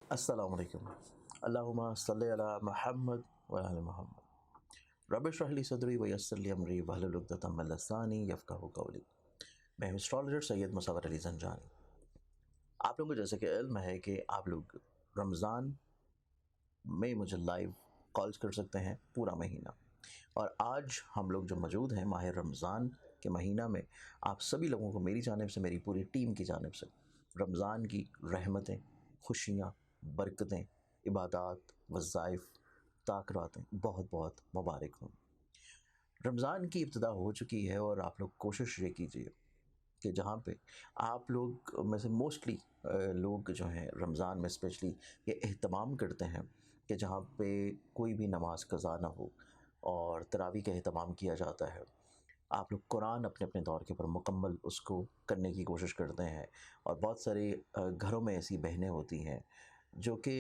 अस्सलाम वालेकुम। अल्लाहुम्मा सल्लि अला मुहम्मद व आलि मुहम्मद। रब्बि इश्रह ली सदरी व यस्सिर ली अमरी वहलुल उक़दतम मिन लिसानी यफ़क़हू क़ौली। मैं हूँ एस्ट्रोलॉजर सैयद मुसव्वर अली ज़ंजानी। आप लोगों को जैसे कि इल्म है कि आप लोग रमज़ान में मुझे लाइव कॉल्स कर सकते हैं पूरा महीना, और आज हम लोग जो मौजूद हैं माह रमज़ान के महीना में, आप सभी लोगों को मेरी जानिब से, मेरी पूरी टीम की जानिब से रमज़ान की रहमतें, खुशियाँ, बरकतें, इबादत, वज़ाइफ, ताक़रातें बहुत बहुत मुबारक हों। रमज़ान की इब्तिदा हो चुकी है और आप लोग कोशिश ये कीजिए कि जहाँ पे आप लोग में से मोस्टली लोग जो हैं रमज़ान में स्पेशली ये एहतमाम करते हैं कि जहाँ पे कोई भी नमाज कज़ा ना हो और तरावी का एहतमाम किया जाता है। आप लोग कुरान अपने अपने तौर के ऊपर मुकम्मल उसको करने की कोशिश करते हैं, और बहुत सारे घरों में ऐसी बहनें होती हैं जो कि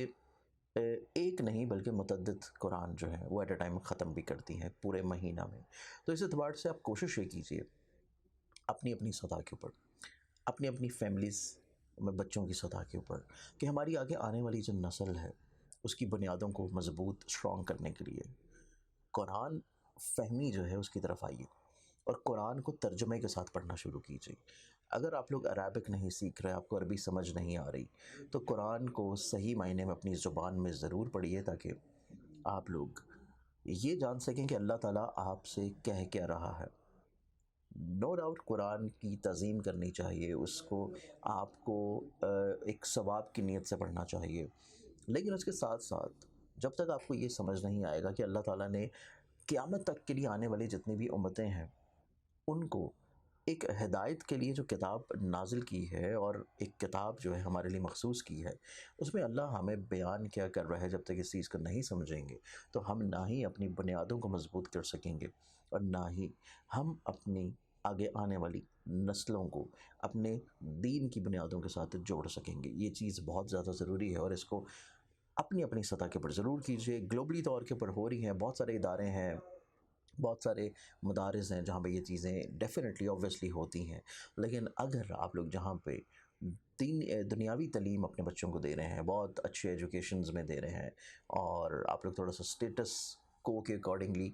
एक नहीं बल्कि मुतअद्दिद कुरान जो है वो एट अ टाइम ख़त्म भी करती हैं पूरे महीना में। तो इस एतबार से आप कोशिश ये कीजिए अपनी अपनी सतह के ऊपर, अपनी अपनी फैमिलीज़ में बच्चों की सतह के ऊपर, कि हमारी आगे आने वाली जो नस्ल है उसकी बुनियादों को मज़बूत स्ट्रॉन्ग करने के लिए कुरान फ़हमी जो है उसकी तरफ आइए और कुरान को तर्जुमे के साथ पढ़ना शुरू कीजिए। अगर आप लोग अरबिक नहीं सीख रहे, आपको अरबी समझ नहीं आ रही, तो कुरान को सही मायने में अपनी ज़ुबान में ज़रूर पढ़िए, ताकि आप लोग ये जान सकें कि अल्लाह ताला आपसे कह क्या रहा है। नो डाउट कुरान की तज़ीम करनी चाहिए, उसको आपको एक सवाब की नीयत से पढ़ना चाहिए। लेकिन उसके साथ-साथ जब तक आपको ये समझ नहीं आएगा कि अल्लाह ताला ने क़यामत तक के लिए आने वाली जितनी भी उम्मतें हैं, उनको एक हिदायत के लिए जो किताब नाज़िल की है और एक किताब जो है हमारे लिए मख़सूस की है, उसमें अल्लाह हमें बयान क्या कर रहा है, जब तक इस चीज़ को नहीं समझेंगे तो हम ना ही अपनी बुनियादों को मज़बूत कर सकेंगे और ना ही हम अपनी आगे आने वाली नस्लों को अपने दीन की बुनियादों के साथ जोड़ सकेंगे। ये चीज़ बहुत ज़्यादा ज़रूरी है और इसको अपनी अपनी सतह के ऊपर ज़रूर कीजिए। ग्लोबली तौर के ऊपर हो रही हैं, बहुत सारे इदारे हैं, बहुत सारे मदारिस हैं जहाँ पे ये चीज़ें डेफ़िनेटली ऑब्वियसली होती हैं। लेकिन अगर आप लोग जहाँ पे दुनियावी तालीम अपने बच्चों को दे रहे हैं, बहुत अच्छे एजुकेशंस में दे रहे हैं, और आप लोग थोड़ा सा स्टेटस को के अकॉर्डिंगली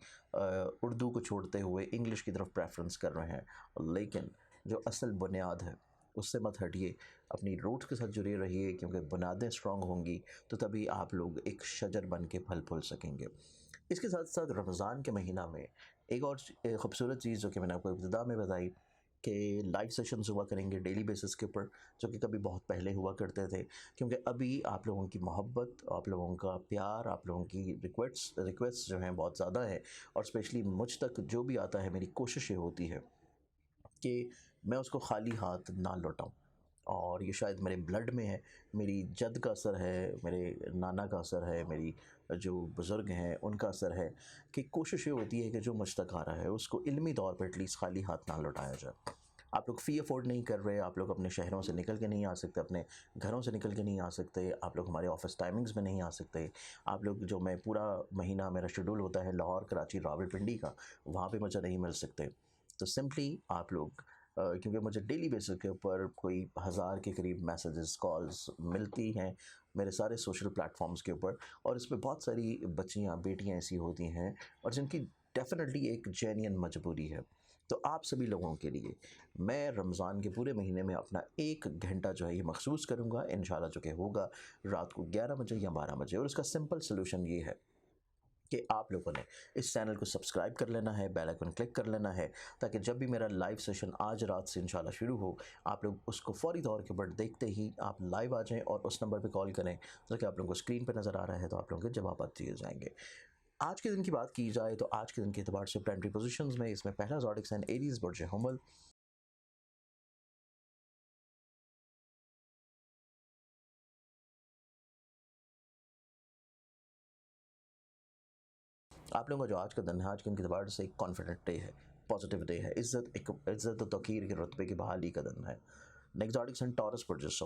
उर्दू को छोड़ते हुए इंग्लिश की तरफ प्रेफरेंस कर रहे हैं, लेकिन जो असल बुनियाद है उससे मत हटिए, अपनी रूट्स के साथ जुड़े रहिए, क्योंकि बुनियादें स्ट्रॉन्ग होंगी तो तभी आप लोग एक शजर बन के फल फूल सकेंगे। इसके साथ साथ रमज़ान के महीना में एक और खूबसूरत चीज़ जो कि मैंने आपको इब्तिदा में बताई कि लाइव सेशंस हुआ करेंगे डेली बेसिस के ऊपर, जो कि कभी बहुत पहले हुआ करते थे, क्योंकि अभी आप लोगों की मोहब्बत, आप लोगों का प्यार, आप लोगों की रिक्वेस्ट जो हैं बहुत ज़्यादा है, और स्पेशली मुझ तक जो भी आता है मेरी कोशिश ये होती है कि मैं उसको खाली हाथ ना लौटाऊँ। और ये शायद मेरे ब्लड में है, मेरी जद का असर है, मेरे नाना का असर है, मेरी जो बुज़ुर्ग हैं उनका असर है, कि कोशिश ये होती है कि जो मुझ तक आ रहा है उसको इल्मी तौर पर एटलीस्ट खाली हाथ ना लौटाया जाए। आप लोग फ़ी अफ़ोर्ड नहीं कर रहे, आप लोग अपने शहरों से निकल के नहीं आ सकते, अपने घरों से निकल के नहीं आ सकते, आप लोग हमारे ऑफ़िस टाइमिंग्स में नहीं आ सकते। आप लोग जो मैं पूरा महीना मेरा शेड्यूल होता है लाहौर, कराची, रावलपिंडी का, वहाँ पे मुझे नहीं मिल सकते। तो सिंपली आप लोग क्योंकि मुझे डेली बेसिस के ऊपर कोई 1000 के करीब मैसेजेस, कॉल्स मिलती हैं मेरे सारे सोशल प्लेटफॉर्म्स के ऊपर, और इसमें बहुत सारी बच्चियाँ, बेटियाँ ऐसी होती हैं और जिनकी डेफ़िनेटली एक जेन्युइन मजबूरी है। तो आप सभी लोगों के लिए मैं रमज़ान के पूरे महीने में अपना 1 घंटा जो है ये मख़सूस करूँगा, इंशाल्लाह, जो कि होगा रात को 11 बजे या 12 बजे, और उसका सिंपल सॉल्यूशन ये है कि आप लोगों ने इस चैनल को सब्सक्राइब कर लेना है, बेल आइकन क्लिक कर लेना है, ताकि जब भी मेरा लाइव सेशन आज रात से इंशाल्लाह शुरू हो, आप लोग उसको फ़ौरी तौर के ऊपर देखते ही आप लाइव आ जाएँ और उस नंबर पे कॉल करें, जो कि आप लोगों को स्क्रीन पे नज़र आ रहा है, तो आप लोगों के जवाब दिए जाएँगे। आज के दिन की बात की जाए तो आज के दिन के एतबार से प्लानिटरी पोज़ीशंस में इसमें पहला ज़ोडिक साइन एरीज़, बुर्ज हुमल। आप लोगों का जो आज का दिन है, आज के दिन के एतबार से एक कॉन्फिडेंट डे है, पॉजिटिव डे है, इज़्ज़त और तौक़ीर के रुतबे की बहाली का दिन है। नेक्स्ट ज़ोडिक साइन टॉरस, बुर्ज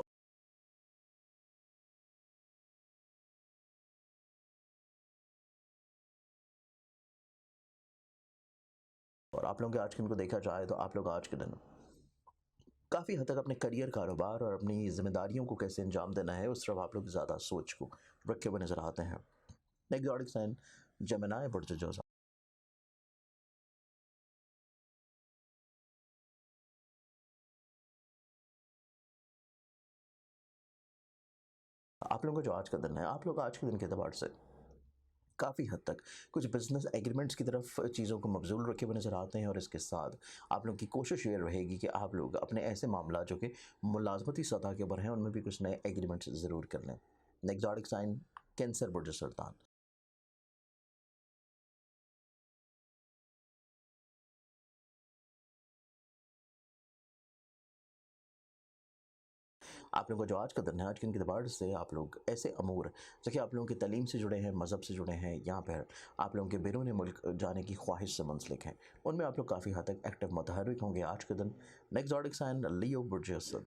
और आप लोगों के आज के दिन को देखा जाए तो आप लोग आज के दिन काफ़ी हद तक अपने करियर, कारोबार और अपनी ज़िम्मेदारियों को कैसे अंजाम देना है, उस तरफ आप लोग ज़्यादा सोच को रखे हुए नज़र आते हैं। नेक्स्ट ज़ोडिएक साइन जेमिनी बुर्ज जोज़ा। आप लोगों का जो आज का दिन है, आप लोग आज के दिन के एतबार से काफ़ी हद तक कुछ बिज़नेस एग्रीमेंट्स की तरफ चीज़ों को मबज़ूल रखे हुए नज़र आते हैं और इसके साथ आप लोगों की कोशिश ये रहेगी कि आप लोग अपने ऐसे मामला जो कि मुलाज़मती सतह के ऊपर हैं, उनमें भी कुछ नए एग्रीमेंट्स ज़रूर कर लें। नेक्स्ट ज़ोडिएक साइन कैंसर बुर्ज सरतान। आप लोगों का जो आज का दिन है, आज के दिन के एतबार से आप लोग ऐसे अमूर जो कि आप लोगों की तालीम से जुड़े हैं, मज़हब से जुड़े हैं, या फिर आप लोगों के बैरून मुल्क जाने की ख्वाहिश से मुंसलिक हैं, उनमें आप लोग काफ़ी हद तक एक्टिव मुतहर्रिक होंगे आज के दिन। नेक्स्ट ज़ोडिएक साइन लियो बुर्ज असद।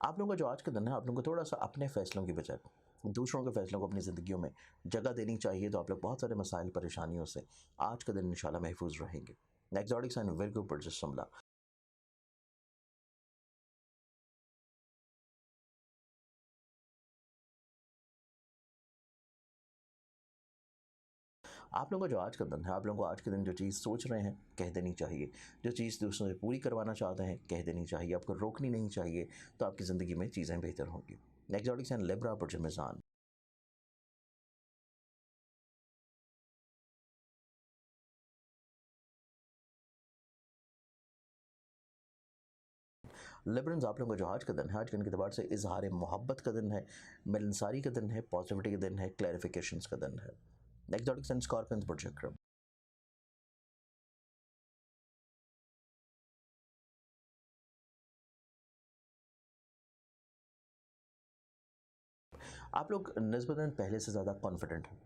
आप लोगों का जो आज का दिन है, आप लोगों को थोड़ा-सा अपने फ़ैसलों की बजाय दूसरों के फ़ैसलों को अपनी ज़िंदगियों में जगह देनी चाहिए, तो आप लोग बहुत सारे मसाइल, परेशानियों से आज का दिन इंशाल्लाह महफूज़ रहेंगे। नेक्स्ट ज़ोडिएक साइन विर्गो बुर्ज शिमला। आप लोगों का जो आज का दिन है, आप लोगों को आज के दिन जो चीज़ सोच रहे हैं, कह देनी चाहिए। जो चीज़ दूसरों से पूरी करवाना चाहते हैं, कह देनी चाहिए। आपको रोकनी नहीं चाहिए, तो आपकी ज़िंदगी में चीज़ें बेहतर होंगी। नेक्स्ट ज़ोडिएक साइन लिब्रा बुर्ज मिज़ान। लिबरल्स आप लोगों का जो आज का दिन है, आज के दिन के एतबार से इज़हार मोहब्बत का दिन है, मिलनसारी का दिन है, पॉजिटिविटी का दिन है, क्लैरिफिकेशंस का दिन है। नेक्स्ट ज़ोडिएक साइन स्कॉर्पियंस बुर्ज अक्रम। आप लोग निस्बतन पहले से ज़्यादा कॉन्फिडेंट हैं।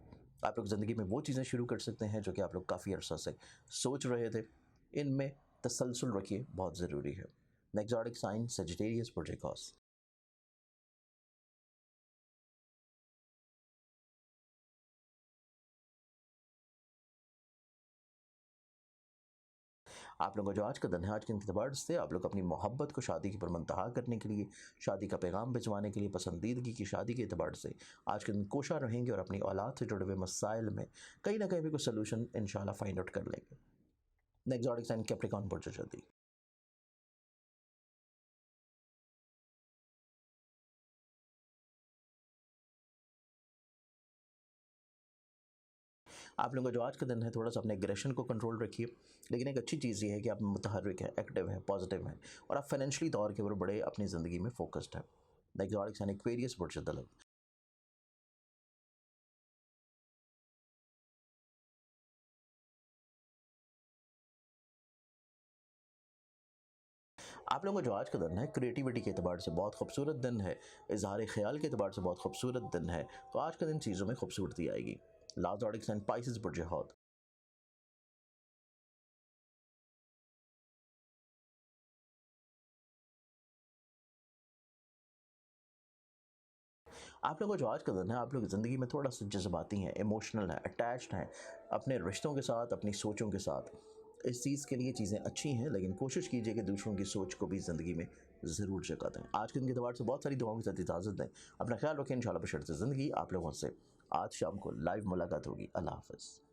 आप लोग ज़िंदगी में वो चीज़ें शुरू कर सकते हैं जो कि आप लोग काफ़ी अरसा से सोच रहे थे। इनमें तसलसल रखिए, बहुत ज़रूरी है। नेक्स्ट ज़ोडिएक साइन सजिटेरियस बुर्ज एक्वास। आप लोगों का जो आज का दिन है, आज के एतबार से आप लोग अपनी मोहब्बत को शादी की परमंतहा करने के लिए, शादी का पैगाम भिजवाने के लिए, पसंदीदगी की शादी के एतबार से आज के दिन कोशा रहेंगे और अपनी औलाद से जुड़े हुए मसाइल में कहीं ना कहीं भी कोई सोल्यूशन इंशाल्लाह फाइंड आउट कर लेंगे। नेक्स्ट ज़ोडिएक साइन कैप्रिकॉर्न बुर्ज जल्दी। आप लोगों का जो आज का दिन है, थोड़ा-सा अपने एग्रेशन को कंट्रोल रखिए। लेकिन एक अच्छी चीज़ ये है कि आप मुतहर्रिक हैं, एक्टिव हैं, पॉजिटिव हैं और आप फाइनेंशियली तौर के ऊपर बड़े अपनी ज़िंदगी में फ़ोकस्ड हैं। नेक्स्ट ज़ोडिएक साइन एक्वेरियस बुर्ज दलव। आप लोगों का जो आज का दिन है, क्रिएटिविटी के एतबार से बहुत खूबसूरत दिन है, इज़हार ख़याल के एतबार से बहुत खूबसूरत दिन है, तो आज का दिन चीज़ों में खूबसूरती आएगी। लास्ट ज़ोडिएक साइन पाइसेस बुर्ज हौत। आप लोगों का जो आज का दिन है, आप लोग ज़िंदगी में थोड़ा-सा जज़्बाती हैं, इमोशनल हैं, अटैच्ड हैं अपने रिश्तों के साथ, अपनी सोचों के साथ। इस चीज़ के लिए चीज़ें अच्छी हैं, लेकिन कोशिश कीजिए कि दूसरों की सोच को भी ज़िंदगी में ज़रूर जगह दें। आज के दिन के एतबार से बहुत सारी दुआओं के साथ इजाज़त दें। अपना ख़्याल रखें, इंशाल्लाह बशर्ते ज़िंदगी आप लोगों से आज शाम को लाइव मुलाकात होगी। अल्लाह हाफ़िज़।